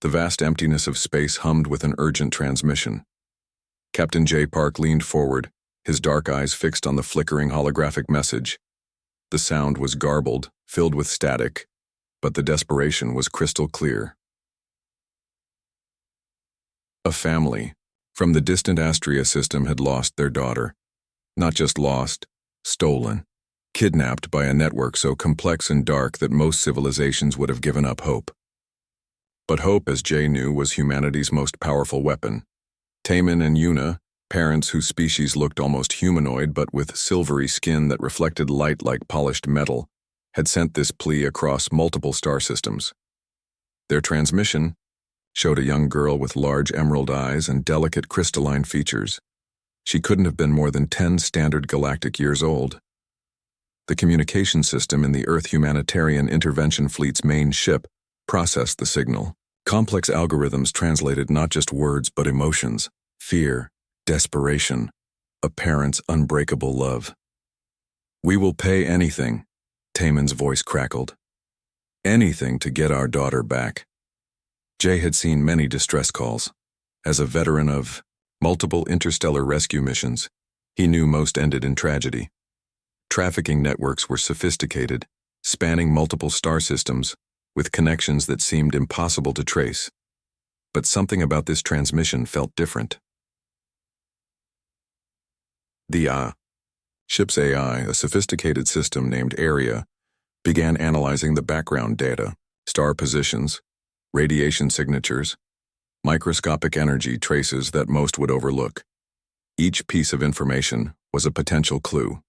The vast emptiness of space hummed with an urgent transmission. Captain J. Park leaned forward, his dark eyes fixed on the flickering holographic message. The sound was garbled, filled with static, but the desperation was crystal clear. A family from the distant Astria system had lost their daughter. Not just lost, stolen, kidnapped by a network so complex and dark that most civilizations would have given up hope. But hope, as Jay knew, was humanity's most powerful weapon. Taman and Yuna, parents whose species looked almost humanoid but with silvery skin that reflected light like polished metal, had sent this plea across multiple star systems. Their transmission showed a young girl with large emerald eyes and delicate crystalline features. She couldn't have been more than 10 standard galactic years old. The communication system in the Earth Humanitarian Intervention Fleet's main ship processed the signal. Complex algorithms translated not just words but emotions, fear, desperation, a parent's unbreakable love. "We will pay anything," Taman's voice crackled. "Anything to get our daughter back." Jay had seen many distress calls. As a veteran of multiple interstellar rescue missions, he knew most ended in tragedy. Trafficking networks were sophisticated, spanning multiple star systems, with connections that seemed impossible to trace. But something about this transmission felt different. The ship's AI, a sophisticated system named Area, began analyzing the background data, star positions, radiation signatures, microscopic energy traces that most would overlook. Each piece of information was a potential clue.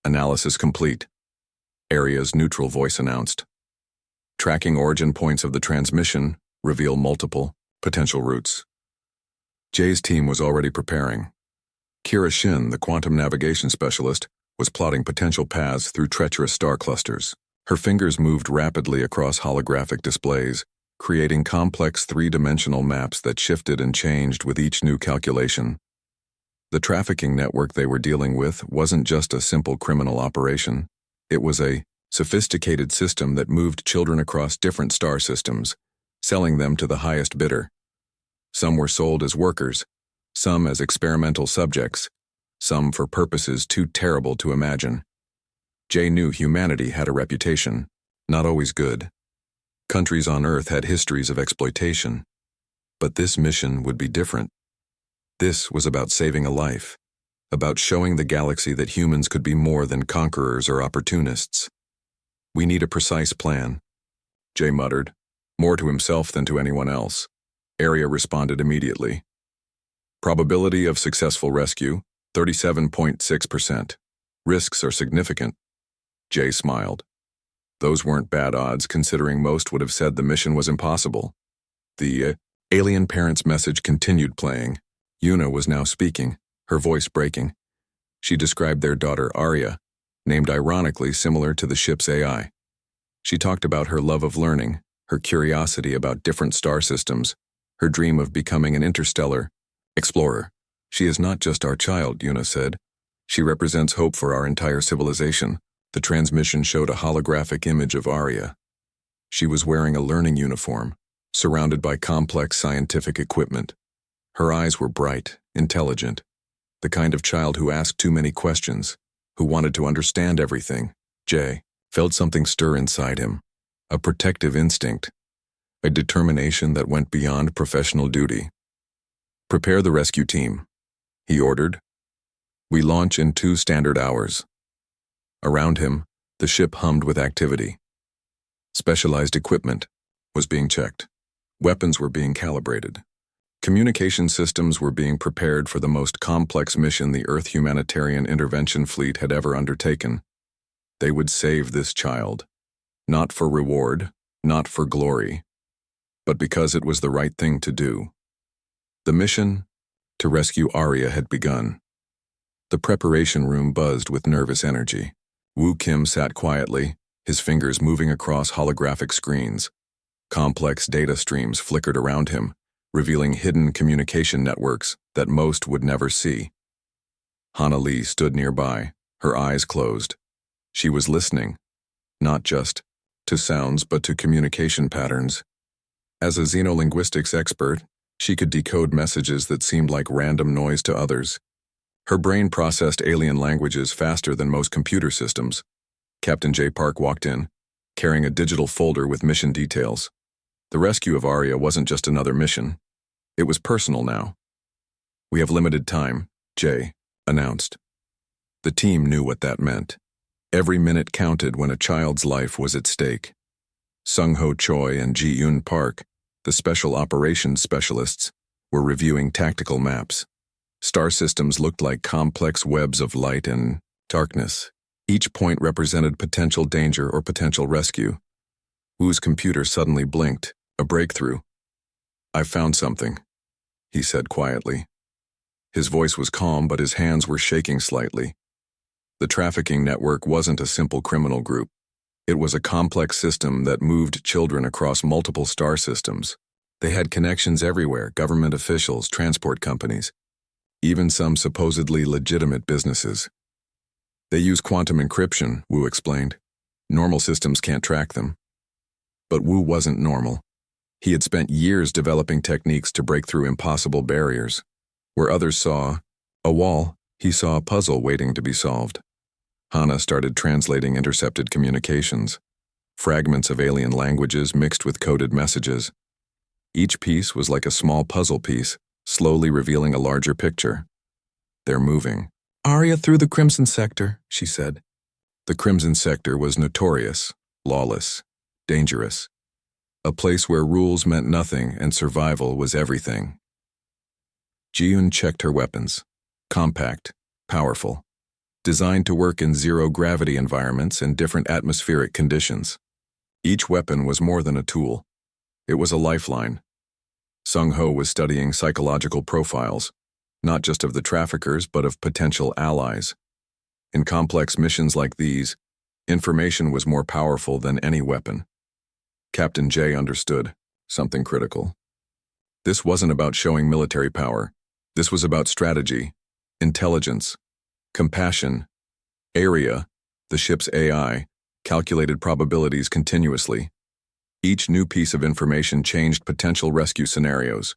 "Analysis complete," Area's neutral voice announced. "Tracking origin points of the transmission reveal multiple potential routes." Jay's team was already preparing. Kira Shin, the quantum navigation specialist, was plotting potential paths through treacherous star clusters. Her fingers moved rapidly across holographic displays, creating complex three-dimensional maps that shifted and changed with each new calculation. The trafficking network they were dealing with wasn't just a simple criminal operation. It was a sophisticated system that moved children across different star systems, selling them to the highest bidder. Some were sold as workers, some as experimental subjects, some for purposes too terrible to imagine. Jay knew humanity had a reputation, not always good. Countries on Earth had histories of exploitation. But this mission would be different. This was about saving a life, about showing the galaxy that humans could be more than conquerors or opportunists. "We need a precise plan," Jay muttered, more to himself than to anyone else. Area responded immediately. "Probability of successful rescue, 37.6%. Risks are significant." Jay smiled. Those weren't bad odds, considering most would have said the mission was impossible. The alien parent's message continued playing. Yuna was now speaking, her voice breaking. She described their daughter Arya, named ironically similar to the ship's AI. She talked about her love of learning, her curiosity about different star systems, her dream of becoming an interstellar explorer. "She is not just our child," Yuna said. "She represents hope for our entire civilization." The transmission showed a holographic image of Arya. She was wearing a learning uniform, surrounded by complex scientific equipment. Her eyes were bright, intelligent, the kind of child who asked too many questions, who wanted to understand everything. Jay felt something stir inside him, a protective instinct, a determination that went beyond professional duty. "Prepare the rescue team," he ordered. "We launch in 2 standard hours." Around him, the ship hummed with activity. Specialized equipment was being checked. Weapons were being calibrated. Communication systems were being prepared for the most complex mission the Earth Humanitarian Intervention Fleet had ever undertaken. They would save this child, not for reward, not for glory, but because it was the right thing to do. The mission to rescue Arya had begun. The preparation room buzzed with nervous energy. Woo Kim sat quietly, his fingers moving across holographic screens. Complex data streams flickered around him, revealing hidden communication networks that most would never see. Hana Lee stood nearby, her eyes closed. She was listening, not just to sounds but to communication patterns. As a xenolinguistics expert, she could decode messages that seemed like random noise to others. Her brain processed alien languages faster than most computer systems. Captain J. Park walked in, carrying a digital folder with mission details. The rescue of Arya wasn't just another mission. It was personal now. "We have limited time," Jay announced. The team knew what that meant. Every minute counted when a child's life was at stake. Sung-Ho Choi and Ji-Yoon Park, the special operations specialists, were reviewing tactical maps. Star systems looked like complex webs of light and darkness. Each point represented potential danger or potential rescue. Wu's computer suddenly blinked, a breakthrough. "I found something," he said quietly. His voice was calm, but his hands were shaking slightly. The trafficking network wasn't a simple criminal group. It was a complex system that moved children across multiple star systems. They had connections everywhere: government officials, transport companies, even some supposedly legitimate businesses. "They use quantum encryption," Wu explained. "Normal systems can't track them." But Wu wasn't normal. He had spent years developing techniques to break through impossible barriers. Where others saw a wall, he saw a puzzle waiting to be solved. Hana started translating intercepted communications, fragments of alien languages mixed with coded messages. Each piece was like a small puzzle piece, slowly revealing a larger picture. "They're moving." "Arya through the Crimson Sector," she said. The Crimson Sector was notorious, lawless, dangerous. A place where rules meant nothing and survival was everything. Ji-Yoon checked her weapons. Compact, powerful, designed to work in zero-gravity environments and different atmospheric conditions. Each weapon was more than a tool. It was a lifeline. Sung-Ho was studying psychological profiles, not just of the traffickers but of potential allies. In complex missions like these, information was more powerful than any weapon. Captain J understood something critical. This wasn't about showing military power. This was about strategy, intelligence, compassion. Arya, the ship's AI, calculated probabilities continuously. Each new piece of information changed potential rescue scenarios.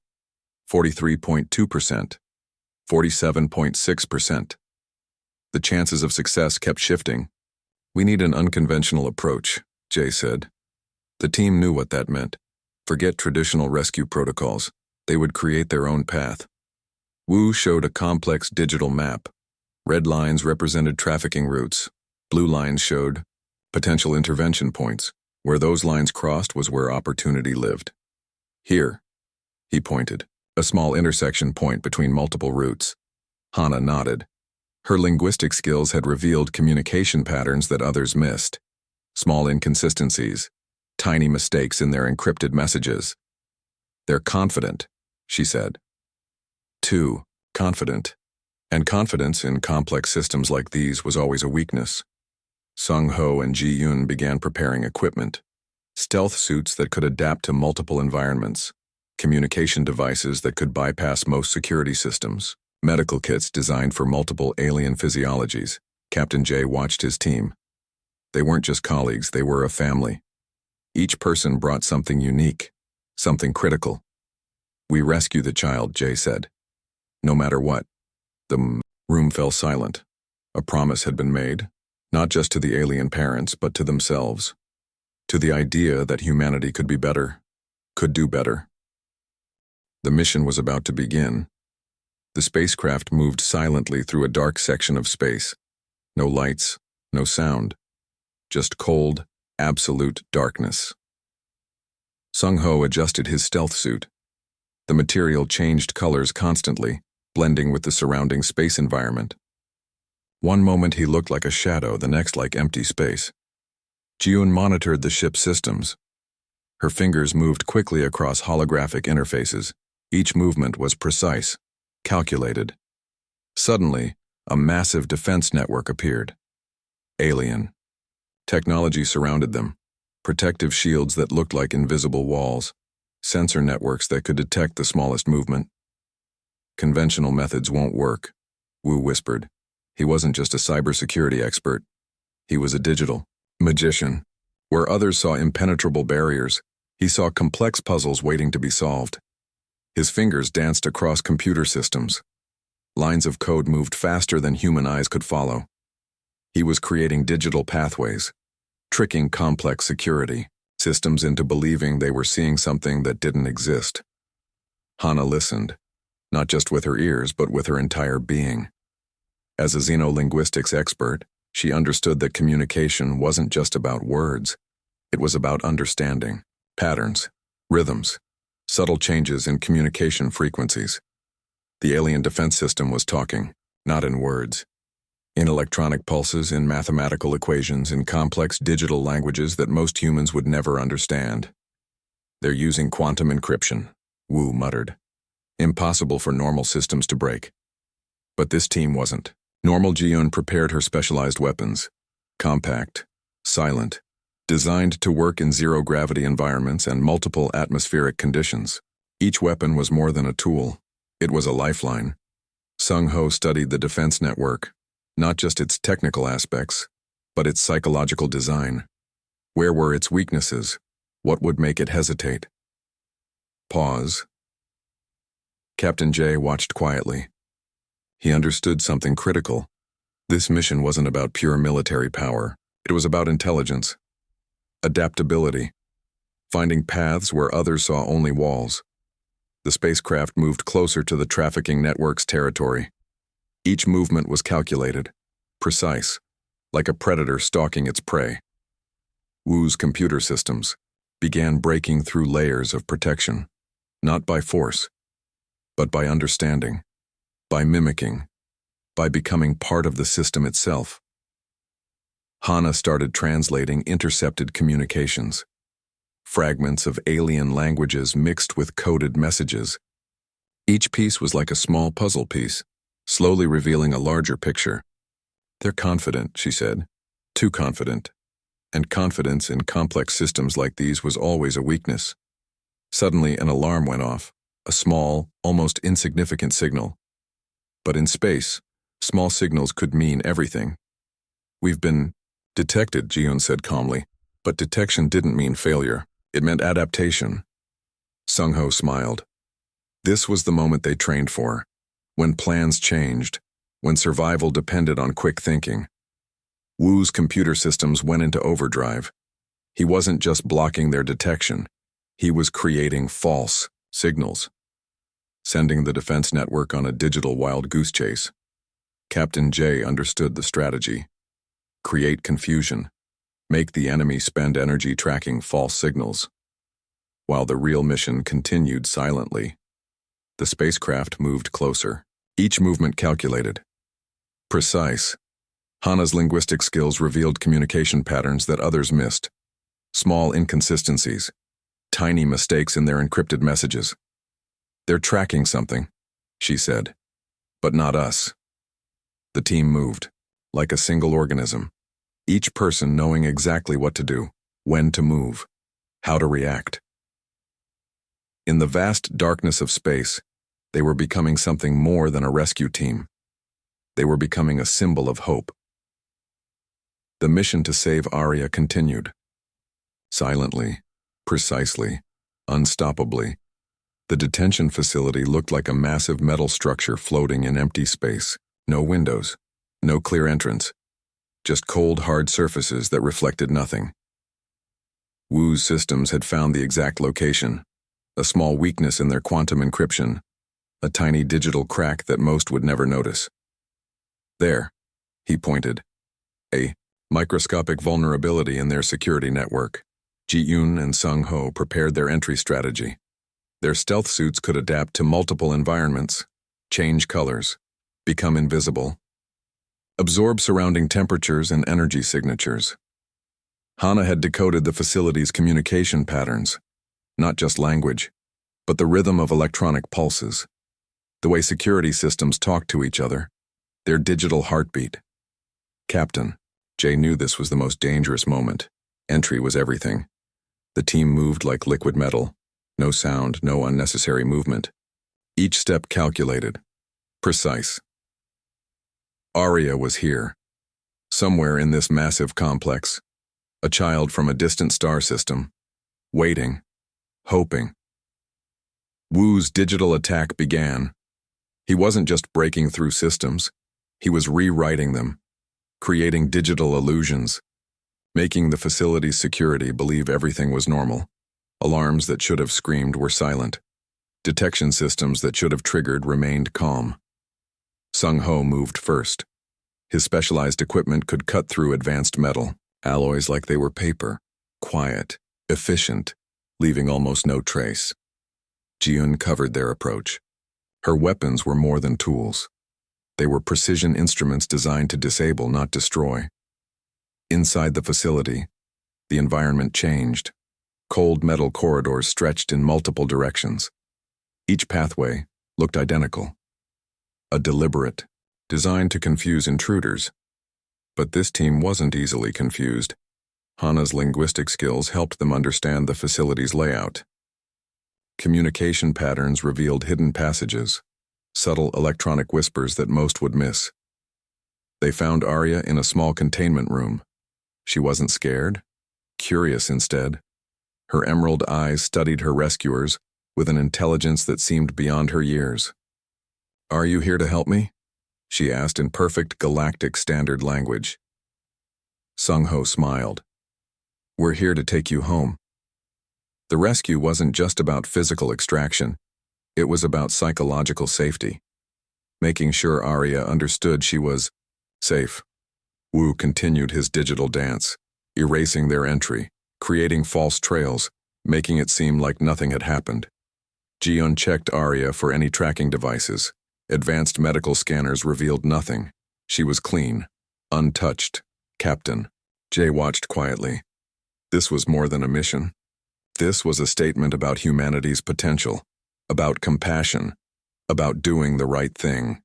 43.2%, 47.6%. The chances of success kept shifting. "We need an unconventional approach," Jay said. The team knew what that meant. Forget traditional rescue protocols. They would create their own path. Wu showed a complex digital map. Red lines represented trafficking routes. Blue lines showed potential intervention points. Where those lines crossed was where opportunity lived. "Here," he pointed, a small intersection point between multiple routes. Hana nodded. Her linguistic skills had revealed communication patterns that others missed. Small inconsistencies, tiny mistakes in their encrypted messages. "They're confident," she said. Too confident. And confidence in complex systems like these was always a weakness. Sung-Ho and Ji-Yoon began preparing equipment. Stealth suits that could adapt to multiple environments. Communication devices that could bypass most security systems. Medical kits designed for multiple alien physiologies. Captain J watched his team. They weren't just colleagues, they were a family. Each person brought something unique, something critical. "We rescue the child," Jay said. "No matter what." The room fell silent. A promise had been made, not just to the alien parents, but to themselves. To the idea that humanity could be better, could do better. The mission was about to begin. The spacecraft moved silently through a dark section of space. No lights, no sound. Just cold, absolute darkness. Sung-Ho adjusted his stealth suit. The material changed colors constantly, blending with the surrounding space environment. One moment he looked like a shadow, the next like empty space. Ji-Yoon monitored the ship's systems. Her fingers moved quickly across holographic interfaces. Each movement was precise, calculated. Suddenly, a massive defense network appeared. Alien. Technology surrounded them. Protective shields that looked like invisible walls. Sensor networks that could detect the smallest movement. "Conventional methods won't work," Wu whispered. He wasn't just a cybersecurity expert. He was a digital magician. Where others saw impenetrable barriers, He saw complex puzzles waiting to be solved. His fingers danced across computer systems. Lines of code moved faster than human eyes could follow. He was creating digital pathways, tricking complex security systems into believing they were seeing something that didn't exist. Hana listened, not just with her ears, but with her entire being. As a xenolinguistics expert, she understood that communication wasn't just about words. It was about understanding, patterns, rhythms, subtle changes in communication frequencies. The alien defense system was talking, not in words. In electronic pulses, in mathematical equations, in complex digital languages that most humans would never understand. They're using quantum encryption, Wu muttered. Impossible for normal systems to break. But this team wasn't. Normal Ji-Yun prepared her specialized weapons. Compact, silent, designed to work in zero-gravity environments and multiple atmospheric conditions. Each weapon was more than a tool. It was a lifeline. Sung-Ho studied the defense network, not just its technical aspects, but its psychological design. Where were its weaknesses? What would make it hesitate? Pause. Captain J watched quietly. He understood something critical. This mission wasn't about pure military power. It was about intelligence, adaptability, finding paths where others saw only walls. The spacecraft moved closer to the trafficking network's territory. Each movement was calculated, precise, like a predator stalking its prey. Wu's computer systems began breaking through layers of protection, not by force, but by understanding, by mimicking, by becoming part of the system itself. Hana started translating intercepted communications, fragments of alien languages mixed with coded messages. Each piece was like a small puzzle piece, slowly revealing a larger picture. They're confident, she said. Too confident. And confidence in complex systems like these was always a weakness. Suddenly, an alarm went off, a small, almost insignificant signal. But in space, small signals could mean everything. We've been detected, Ji-Yun said calmly. But detection didn't mean failure. It meant adaptation. Sung-Ho smiled. This was the moment they trained for. When plans changed, when survival depended on quick thinking. Wu's computer systems went into overdrive. He wasn't just blocking their detection. He was creating false signals, sending the defense network on a digital wild goose chase. Captain J understood the strategy. Create confusion. Make the enemy spend energy tracking false signals. While the real mission continued silently. The spacecraft moved closer, each movement calculated. Precise. Hana's linguistic skills revealed communication patterns that others missed. Small inconsistencies, tiny mistakes in their encrypted messages. They're tracking something, she said. But not us. The team moved, like a single organism. Each person knowing exactly what to do, when to move, how to react. In the vast darkness of space, they were becoming something more than a rescue team. They were becoming a symbol of hope. The mission to save Arya continued. Silently, precisely, unstoppably. The detention facility looked like a massive metal structure floating in empty space. No windows, no clear entrance. Just cold, hard surfaces that reflected nothing. Wu's systems had found the exact location. A small weakness in their quantum encryption. A tiny digital crack that most would never notice. There, he pointed. A microscopic vulnerability in their security network. Ji-Yun and Sung-Ho prepared their entry strategy. Their stealth suits could adapt to multiple environments, change colors, become invisible, absorb surrounding temperatures and energy signatures. Hana had decoded the facility's communication patterns, not just language, but the rhythm of electronic pulses, the way security systems talk to each other, their digital heartbeat. Captain Jay knew this was the most dangerous moment. Entry was everything. The team moved like liquid metal. No sound, no unnecessary movement. Each step calculated, precise. Arya was here, somewhere in this massive complex, a child from a distant star system, waiting, hoping. Wu's digital attack began. He wasn't just breaking through systems, he was rewriting them, creating digital illusions, making the facility's security believe everything was normal. Alarms that should have screamed were silent. Detection systems that should have triggered remained calm. Sung-Ho moved first. His specialized equipment could cut through advanced metal, alloys like they were paper, quiet, efficient, leaving almost no trace. Ji-eun covered their approach. Her weapons were more than tools. They were precision instruments designed to disable, not destroy. Inside the facility, the environment changed. Cold metal corridors stretched in multiple directions. Each pathway looked identical. A deliberate, designed to confuse intruders. But this team wasn't easily confused. Hana's linguistic skills helped them understand the facility's layout. Communication patterns revealed hidden passages, subtle electronic whispers that most would miss. They found Arya in a small containment room. She wasn't scared, curious instead. Her emerald eyes studied her rescuers with an intelligence that seemed beyond her years. "Are you here to help me?" she asked in perfect galactic standard language. Sung-Ho smiled. "We're here to take you home." The rescue wasn't just about physical extraction. It was about psychological safety, making sure Arya understood she was safe. Wu continued his digital dance, erasing their entry, creating false trails, making it seem like nothing had happened. Ji-eun checked Arya for any tracking devices. Advanced medical scanners revealed nothing. She was clean, untouched. Captain. Jae watched quietly. This was more than a mission. This was a statement about humanity's potential, about compassion, about doing the right thing.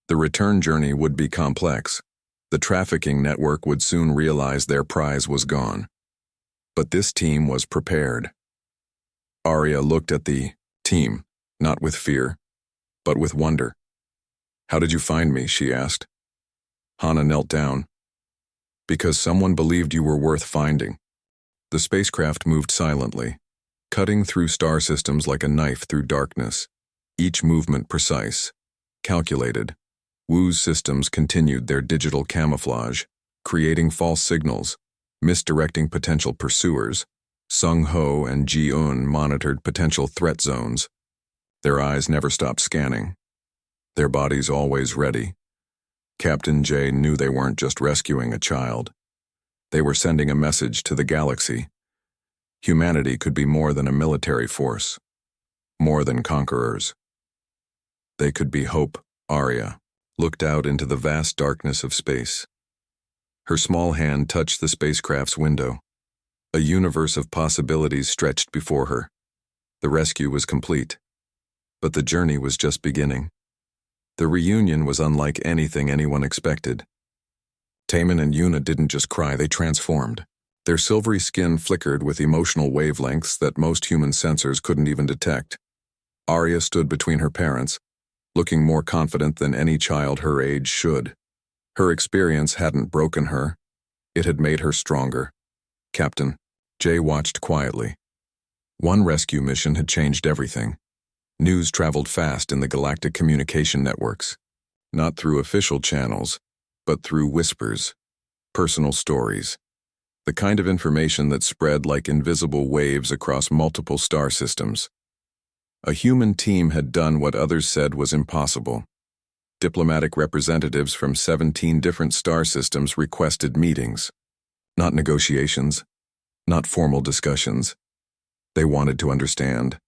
The return journey would be complex. The trafficking network would soon realize their prize was gone. But this team was prepared. Arya looked at the team, not with fear, but with wonder. "How did you find me?" she asked. Hana knelt down. "Because someone believed you were worth finding." The spacecraft moved silently, cutting through star systems like a knife through darkness, each movement precise, calculated. Wu's systems continued their digital camouflage, creating false signals, misdirecting potential pursuers. Sung-Ho and Ji-eun monitored potential threat zones. Their eyes never stopped scanning, their bodies always ready. Captain Jae knew they weren't just rescuing a child. They were sending a message to the galaxy. Humanity could be more than a military force, more than conquerors. They could be hope. Arya looked out into the vast darkness of space. Her small hand touched the spacecraft's window. A universe of possibilities stretched before her. The rescue was complete, but the journey was just beginning. The reunion was unlike anything anyone expected. Taemin and Yuna didn't just cry, they transformed. Their silvery skin flickered with emotional wavelengths that most human sensors couldn't even detect. Arya stood between her parents, looking more confident than any child her age should. Her experience hadn't broken her. It had made her stronger. Captain. Jae watched quietly. One rescue mission had changed everything. News traveled fast in the galactic communication networks, not through official channels, but through whispers, personal stories, the kind of information that spread like invisible waves across multiple star systems. A human team had done what others said was impossible. Diplomatic representatives from 17 different star systems requested meetings. Not negotiations, not formal discussions. They wanted to understand.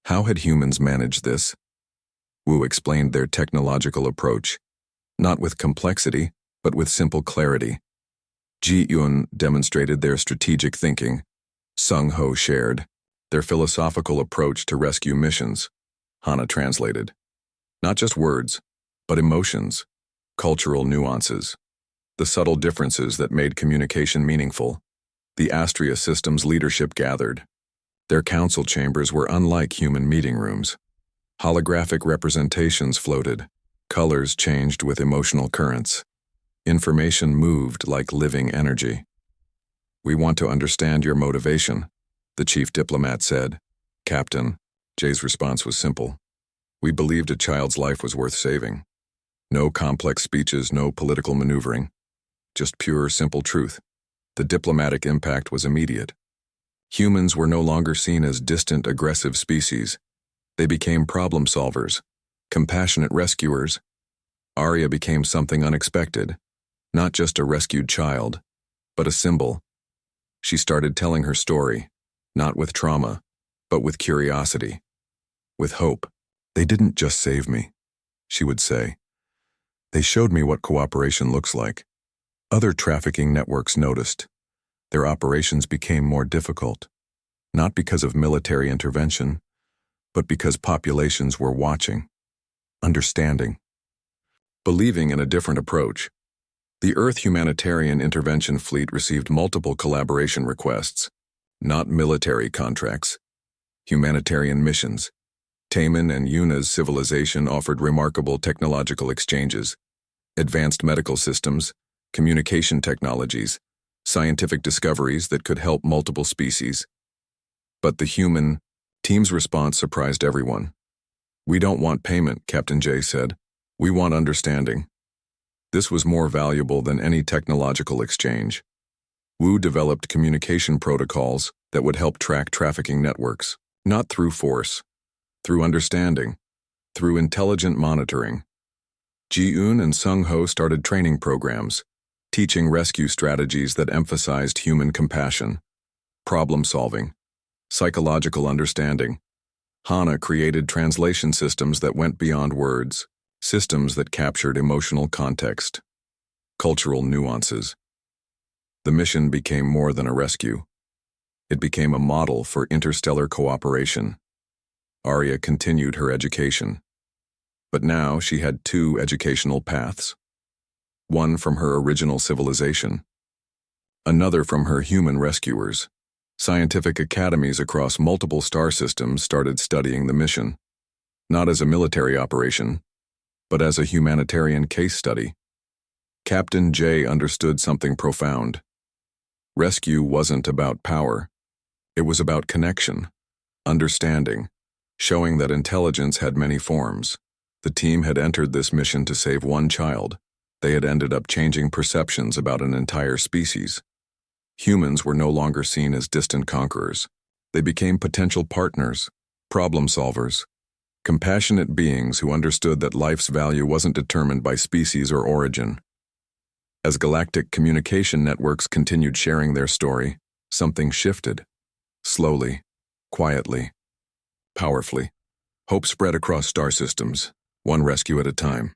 How had humans managed this? Wu explained their technological approach, not with complexity, but with simple clarity. Ji-eun demonstrated their strategic thinking. Sung-Ho shared their philosophical approach to rescue missions. Hana translated. Not just words, but emotions, cultural nuances, the subtle differences that made communication meaningful. The Astria system's leadership gathered. Their council chambers were unlike human meeting rooms. Holographic representations floated. Colors changed with emotional currents. Information moved like living energy. "We want to understand your motivation," the chief diplomat said. Captain, Jay's response was simple. We believed a child's life was worth saving. No complex speeches, no political maneuvering. Just pure, simple truth. The diplomatic impact was immediate. Humans were no longer seen as distant, aggressive species. They became problem solvers, compassionate rescuers. Arya became something unexpected, not just a rescued child, but a symbol. She started telling her story, not with trauma, but with curiosity, with hope. They didn't just save me, she would say. They showed me what cooperation looks like. Other trafficking networks noticed. Their operations became more difficult, not because of military intervention, but because populations were watching, understanding, believing in a different approach. The Earth Humanitarian Intervention Fleet received multiple collaboration requests, not military contracts, humanitarian missions. Taman and Yuna's civilization offered remarkable technological exchanges, advanced medical systems, communication technologies, scientific discoveries that could help multiple species. But the human team's response surprised everyone. We don't want payment, Captain Jay said. We want understanding. This was more valuable than any technological exchange. Wu developed communication protocols that would help track trafficking networks, not through force, through understanding, through intelligent monitoring. Ji-eun and Sung-ho started training programs, teaching rescue strategies that emphasized human compassion, problem-solving, psychological understanding. Hana created translation systems that went beyond words, systems that captured emotional context, cultural nuances. The mission became more than a rescue. It became a model for interstellar cooperation. Arya continued her education. But now she had two educational paths. One from her original civilization, another from her human rescuers. Scientific academies across multiple star systems started studying the mission, not as a military operation, but as a humanitarian case study. Captain Jay understood something profound. Rescue wasn't about power. It was about connection, understanding, showing that intelligence had many forms. The team had entered this mission to save one child. They had ended up changing perceptions about an entire species. Humans were no longer seen as distant conquerors. They became potential partners, problem solvers, compassionate beings who understood that life's value wasn't determined by species or origin. As galactic communication networks continued sharing their story, something shifted. Slowly, quietly, powerfully. Hope spread across star systems, one rescue at a time.